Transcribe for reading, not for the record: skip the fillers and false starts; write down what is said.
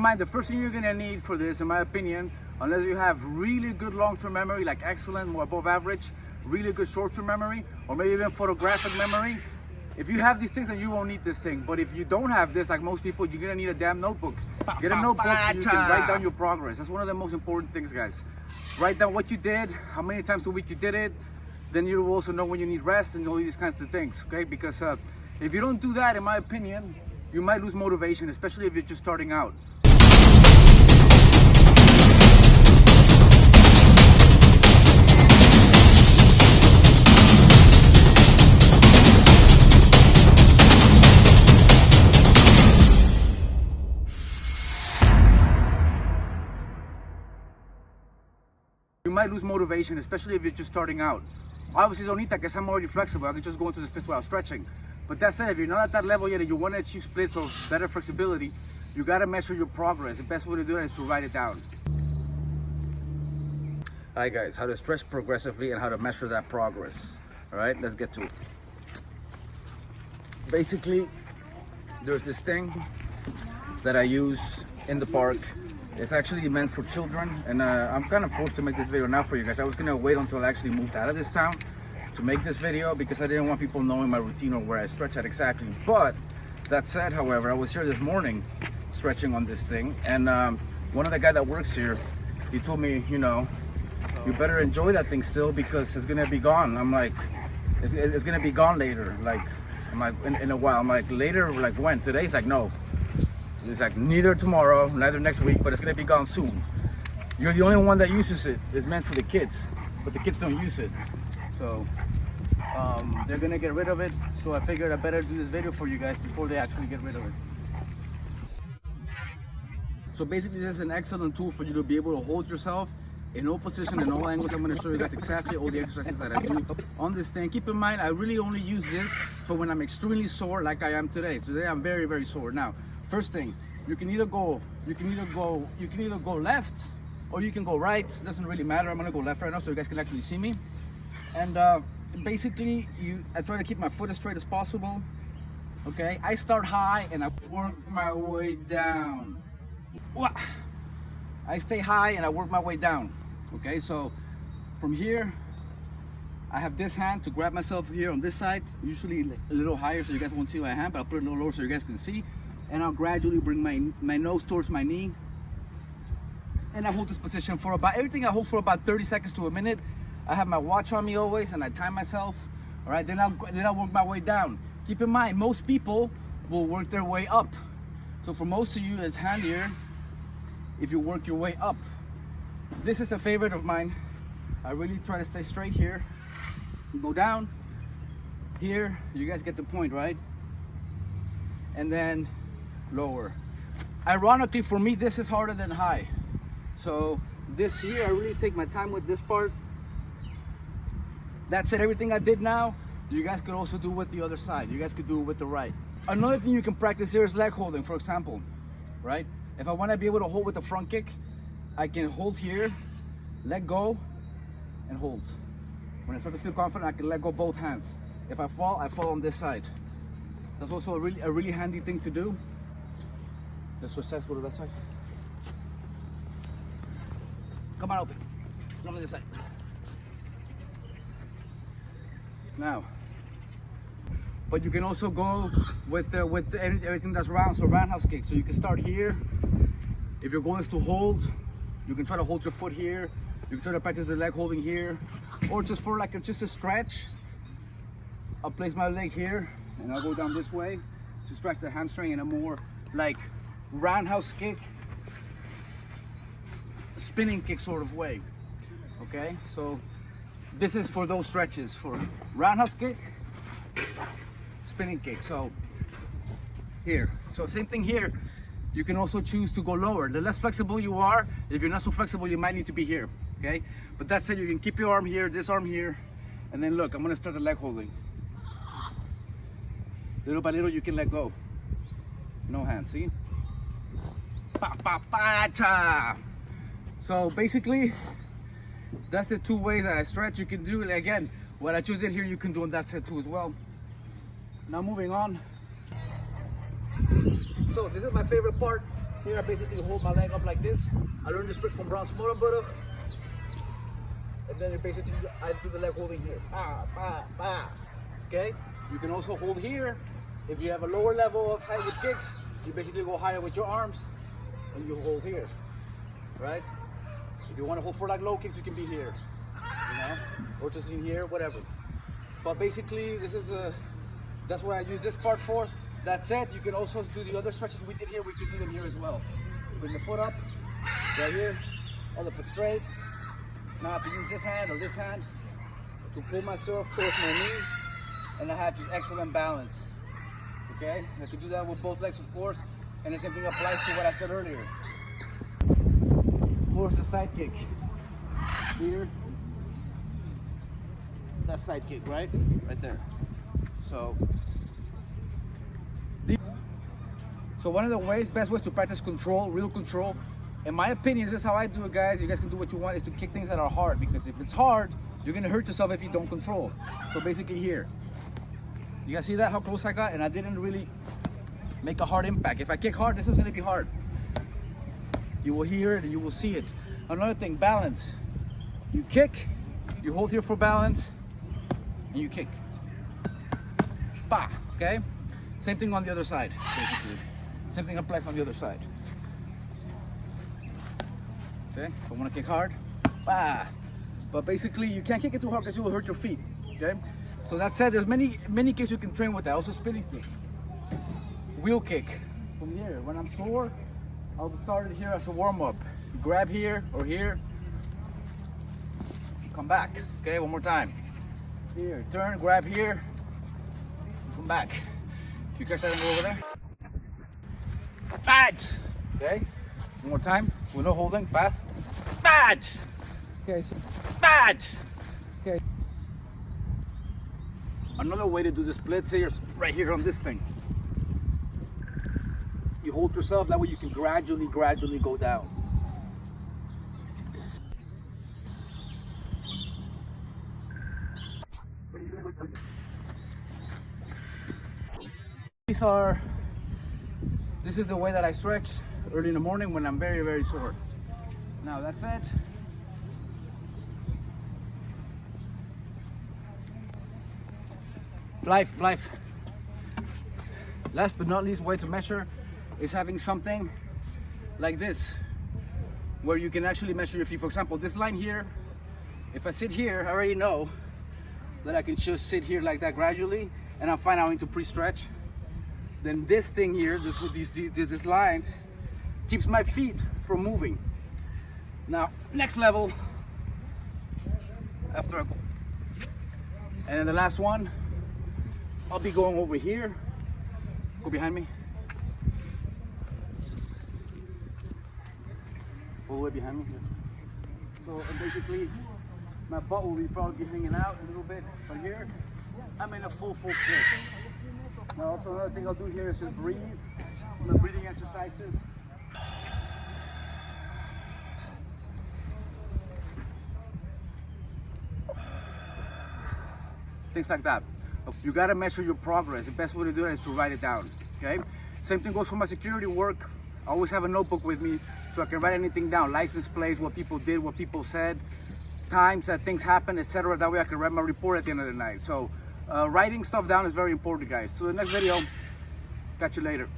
Mind, the first thing you're gonna need for this, in my opinion, unless you have really good long-term memory, like excellent or above average, really good short-term memory, or maybe even photographic memory. If you have these things, then you won't need this thing. But if you don't have this, like most people, you're gonna need a damn notebook. Get a notebook so you can write down your progress. That's one of the most important things, guys. Write down what you did, how many times a week you did it. Then you will also know when you need rest and all these kinds of things, okay? Because if you don't do that, in my opinion, you might lose motivation, especially if you're just starting out. You might lose motivation, especially if you're just starting out. Obviously, don't need that because I'm already flexible. I can just go into the splits while stretching. But that said, if you're not at that level yet and you want to achieve splits or better flexibility, you got to measure your progress. The best way to do that is to write it down. Alright guys, how to stretch progressively and how to measure that progress. Alright, let's get to it. Basically, there's this thing that I use in the park. It's actually meant for children, and I'm kind of forced to make this video now for you guys. I was gonna wait until I actually moved out of this town to make this video because I didn't want people knowing my routine or where I stretch at exactly. But that said, however, I was here this morning stretching on this thing, and one of the guys that works here, he told me, you know, you better enjoy that thing still because it's gonna be gone. I'm like, it's gonna be gone later. Like, I'm like, in a while. I'm like, later, like when? Today? He's like, no. It's like neither tomorrow, neither next week, but it's gonna be gone soon. You're the only one that uses it. It's meant for the kids, but the kids don't use it. So they're gonna get rid of it. So I figured I better do this video for you guys before they actually get rid of it. So basically, this is an excellent tool for you to be able to hold yourself in all positions and all angles. I'm gonna show you guys exactly all the exercises that I do on this thing. Keep in mind, I really only use this for when I'm extremely sore, like I am today. Today I'm very, very sore. Now, first thing, you can either go left or you can go right. It doesn't really matter. I'm gonna go left right now so you guys can actually see me. And basically, I try to keep my foot as straight as possible. Okay, I start high and I work my way down. I stay high and I work my way down. Okay, so from here, I have this hand to grab myself here on this side, usually a little higher so you guys won't see my hand, but I'll put it a little lower so you guys can see. And I'll gradually bring my nose towards my knee. And I hold this position for everything I hold for about 30 seconds to a minute. I have my watch on me always and I time myself. All right, then I'll work my way down. Keep in mind, most people will work their way up. So for most of you, it's handier if you work your way up. This is a favorite of mine. I really try to stay straight here. You go down here, you guys get the point, right? And then lower. Ironically, for me, this is harder than high. So this here, I really take my time with this part. That's it. Everything I did now, you guys could also do with the other side. You guys could do it with the right. Another thing you can practice here is leg holding, for example, right? If I want to be able to hold with the front kick, I can hold here, let go, and hold. When I start to feel confident, I can let go both hands. If I fall on this side. That's also a really handy thing to do. Let's switch sides, go to that side. Come on, open. Come on this side. Now, but you can also go with everything that's round, so roundhouse kick. So you can start here. If your goal is to hold, you can try to hold your foot here. You can try to practice the leg holding here, or just for like just a stretch. I'll place my leg here and I'll go down this way to stretch the hamstring in a more like roundhouse kick, spinning kick sort of way. Okay, so this is for those stretches for roundhouse kick, spinning kick. So here, so same thing here. You can also choose to go lower. The less flexible you are, if you're not so flexible, you might need to be here. Okay, but that's it. You can keep your arm here, this arm here, and then look, I'm gonna start the leg holding. Little by little, you can let go. No hands, see? Pa, pa, pa, cha. So basically, that's the two ways that I stretch. You can do it again. What I just did here, you can do on that side too as well. Now moving on. So this is my favorite part Here I basically hold my leg up like this. I learned this trick from Brown Smolenburg. And then basically I do the leg holding here. Okay? You can also hold here. If you have a lower level of height with kicks, you basically go higher with your arms and you hold here. Right? If you want to hold for like low kicks, you can be here. You know? Or just in here, whatever. But basically that's what I use this part for. That said, you can also do the other stretches we did here, we can do them here as well. Bring the foot up, right here, other foot straight. Now I have to use this hand or this hand to pull myself towards my knee, and I have just excellent balance. Okay? I can do that with both legs, of course, and the same thing applies to what I said earlier. Of course, the side kick. Here, that side kick, right? Right there. So one of the best ways to practice control, real control, in my opinion, this is how I do it, guys. You guys can do what you want, is to kick things that are hard, because if it's hard, you're gonna hurt yourself if you don't control. So basically here, you guys see that, how close I got? And I didn't really make a hard impact. If I kick hard, this is gonna be hard. You will hear it and you will see it. Another thing, balance. You kick, you hold here for balance, and you kick. Bah, okay? Same thing on the other side, basically. Same thing applies on the other side. Okay, if I want to kick hard, bah. But basically, you can't kick it too hard because you will hurt your feet. Okay, so that said, there's many kicks you can train with that. Also, spinning kick, wheel kick. From here, when I'm sore, I'll start it here as a warm up. You grab here or here, come back. Okay, one more time. Here, turn, grab here, come back. Can you catch that and go over there? Badge. Okay. One more time. With no holding. Fast. Badge. Okay. So badge. Okay. Another way to do the splits here is right here on this thing. You hold yourself. That way you can gradually go down. This is the way that I stretch early in the morning when I'm very sore. Now that's it. Life. Last but not least, way to measure is having something like this, where you can actually measure your feet. For example, this line here, if I sit here, I already know that I can just sit here like that gradually, and I'm fine. I need to pre-stretch. Then this thing here, these lines, keeps my feet from moving. Now, next level, after I go. And then the last one, I'll be going over here. Go behind me. All the way behind me. So basically, my butt will probably be hanging out a little bit, but here, I'm in a full kick. Now also another thing I'll do here is just breathe. My breathing exercises. Things like that. You gotta measure your progress. The best way to do it is to write it down, okay? Same thing goes for my security work. I always have a notebook with me so I can write anything down. License plates, what people did, what people said, times that things happened, etc. That way I can write my report at the end of the night. So writing stuff down is very important, guys. So the next video, catch you later.